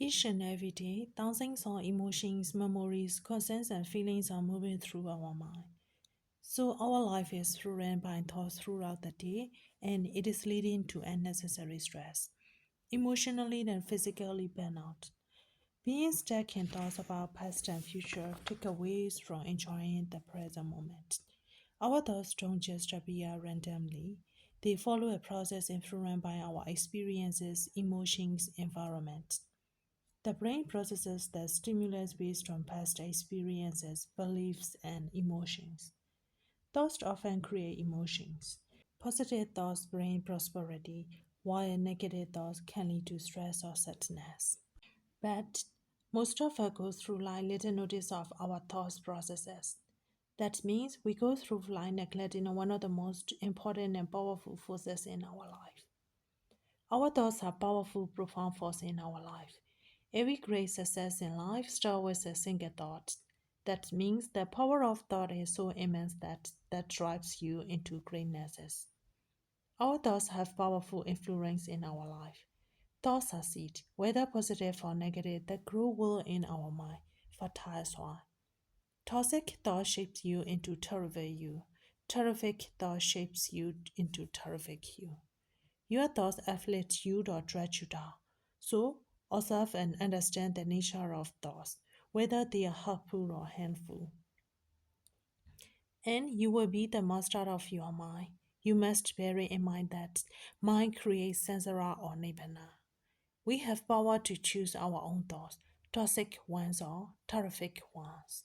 Each and every day, thousands of emotions, memories, concerns, and feelings are moving through our mind. So our life is run by thoughts throughout the day, and it is leading to unnecessary stress, emotionally and physically burnout. Being stuck in thoughts about past and future take away from enjoying the present moment. Our thoughts don't just appear randomly. They follow a process influenced by our experiences, emotions, environment. The brain processes the stimulus based on past experiences, beliefs, and emotions. Thoughts often create emotions. Positive thoughts bring prosperity, while negative thoughts can lead to stress or sadness. But most of us go through life little notice of our thoughts processes. That means we go through life neglecting one of the most important and powerful forces in our life. Our thoughts are powerful, profound force in our life. Every great success in life starts with a single thought. That means the power of thought is so immense that drives you into greatnesses. Our thoughts have powerful influence in our life. Thoughts are seed, whether positive or negative, that grow well in our mind, fertile soil. Toxic thought shapes you into terrific you. Terrific thought shapes you into terrific you. Your thoughts afflict you or drag you down. So, observe and understand the nature of thoughts, whether they are helpful or harmful. And you will be the master of your mind. You must bear in mind that mind creates sensara or nibbana. We have power to choose our own thoughts, toxic ones or terrific ones.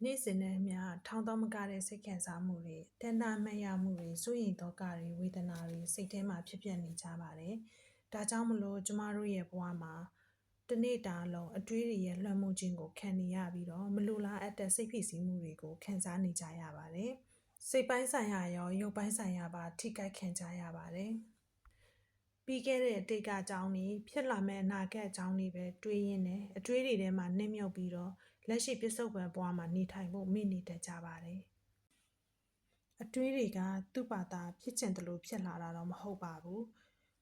နေ့စဉ်နဲ့အမျှထောင်သောမကတဲ့စိတ်ခံစားမှုတွေတဏှာမှတ်ရမှုတွေစိုးရိမ်သောကတွေဝေဒနာတွေစိတ်ထဲမှာဖြစ်ပျက်နေကြပါတယ်။ဒါကြောင့်မလို့ကျမတို့ရဲ့ဘဝမှာတစ်နေ့တာလုံးအတွေးတွေရဲ့လွှမ်းမိုးခြင်းကိုခံနေရပြီးတော့မလိုလားအပ်တဲ့စိတ်ဖိစီးမှုတွေကိုခံစားနေကြရပါတယ်။စိတ်ပိုင်းဆိုင်ရာရောရုပ်ပိုင်းဆိုင်ရာပါထိခိုက်ခံကြရပါတယ်။ပြီးခဲ့တဲ့အတိတ်ကအကြောင်းတွေဖြစ်လာမဲ့အနာဂတ်အကြောင်းတွေပဲတွေးရင်းနဲ့အတွေးတွေထဲမှာနှိမ့်မြုပ်ပြီးတော့လက်ရှိပစ္စုပန်ဘဝမှာနေထိုင်ဖို့မိနေတတ်ကြပါတယ်။အတွေးတွေကသူ့ဘာသာဖြစ်ချင်တယ်လို့ဖြစ်လာတာတော့မဟုတ်ပါဘူး။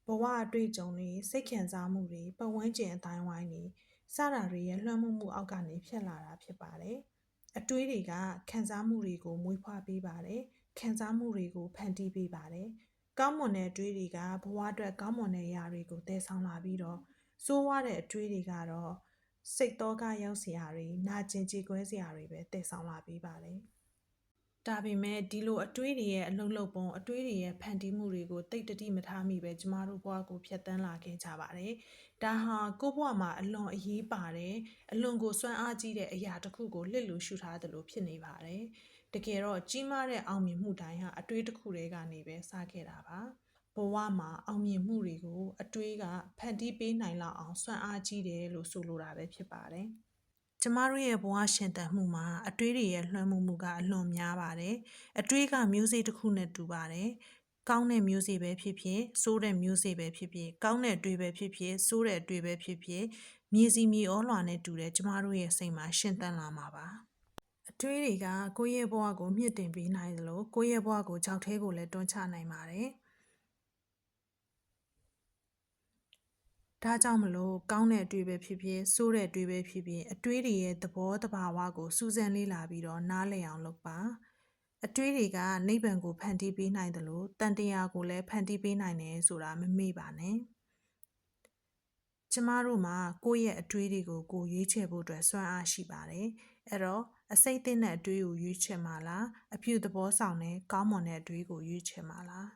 ဘဝအတွေ့အကြုံတွေစိတ်ခံစားမှုတွေပတ်ဝန်းကျင်အတိုင်းဝိုင်းတွေစတာတွေရဲ့လွှမ်းမိုးမှုအောက်ကနေဖြစ်လာတာဖြစ်ပါတယ်။အတွေးတွေကခံစားမှုတွေကိုမွေးဖွားပေးပါတယ်။ခံစားမှုတွေကိုဖန်တီးပေးပါတယ်။ကောင်းမွန်တဲ့အတွေးတွေကဘဝအတွက်ကောင်းမွန်တဲ့အရာတွေကိုတည်ဆောင်လာပြီးတော့ဆိုးဝါးတဲ့အတွေးတွေကတော့စိတ်သောကရောက်စရာတွေနာကျင်ကြေကွဲစရာတွေပဲတည်ဆောင်လာပေးပါတယ်။ဒါပေမဲ့ဒီလိုအတွေးတွေရဲ့အလုံးလုံးပုံအတွေးတွေရဲ့ဖန်တီးမှုတွေကိုတိတ်တတိမထားမိပဲကျမတို့ဘဝကိုဖြတ်သန်းလာခဲ့ကြပါတယ်။ဒါဟာကိုယ့်ဘဝမှာအလွန်အရေးပါတယ်အလွန်ကိုစွမ်းအားကြီးတဲ့အရာတစ်ခုကိုလှစ်လူရှုထားသလိုဖြစ်နေပါတယ်။တကယ်တော့ကြီးမားတဲ့အောင်မြင်မှုတိုင်းဟာအတွေးတစ်ခုတည်းကနေပဲစခဲ့တာပါ။ဘဝမှာအောင်မြင်မှုတွေကိုအတွေးကဖန်တီးပေးနိုင်လောက်အောင်စွမ်းအားကြီးတယ်လို့ဆိုလိုတာပဲဖြစ်ပါတယ်။ကျမတို့ရဲ့ဘဝရှင်သန်မှုမှာအတွေးတွေရဲ့လွှမ်းမိုးမှုကအလွန်များပါတယ်။အတွေးကမျိုးစေ့တစ်ခုနဲ့တူပါတယ်။ကောင်းတဲ့မျိုးစေ့ပဲဖြစ်ဖြစ်ဆိုးတဲ့မျိုးစေ့ပဲဖြစ်ဖြစ်ကောင်းတဲ့အတွေးပဲဖြစ်ဖြစ်ဆိုးတဲ့အတွေးပဲဖြစ်ဖြစ်မြေစီမြေဩလွှာနဲ့တူတဲ့ကျမတို့ရဲ့စိတ်မှာရှင်သန်လာမှာပါ။အတွေးတွေကကိုယ့်ရဲ့ဘဝကိုမြင့်တင်ပေးနိုင်သလိုကိုယ့်ရဲ့ဘဝကိုကြောက်ထဲကိုလည်းတွန်းချနိုင်ပါတယ်။ဒါကြောင့်မလို့ကောင်းတဲ့အတွေးပဲဖြစ်ဖြစ်ဆိုးတဲ့အတွေးပဲဖြစ်ဖြစ်အတွေးတွေရဲ့သဘောတဘာဝကိုစူးစမ်းလေ့လာပြီးတော့နားလည်အောင်လုပ်ပါအတွေးတွေကနိဗ္ဗာန်ကိုဖန်တီးပေးနိုင်တယ်လို့တန်တရားကိုလည်းဖန်တီးပေးနိုင်တယ်ဆိုတာမမေ့ပါနဲ့ကျမတို့မှာကိုယ့်ရဲ့အတွေးတွေကိုကိုရွေးချယ်ဖို့အတွက်စွမ်းအားရှိပါတယ်အဲ့တော့အစိတ်အသင့်တဲ့အတွေးကိုရွေးချယ်မှာလားအပြုသဘောဆောင်တဲ့ကောင်းမွန်တဲ့အတွေးကိုရွေးချယ်မှာလား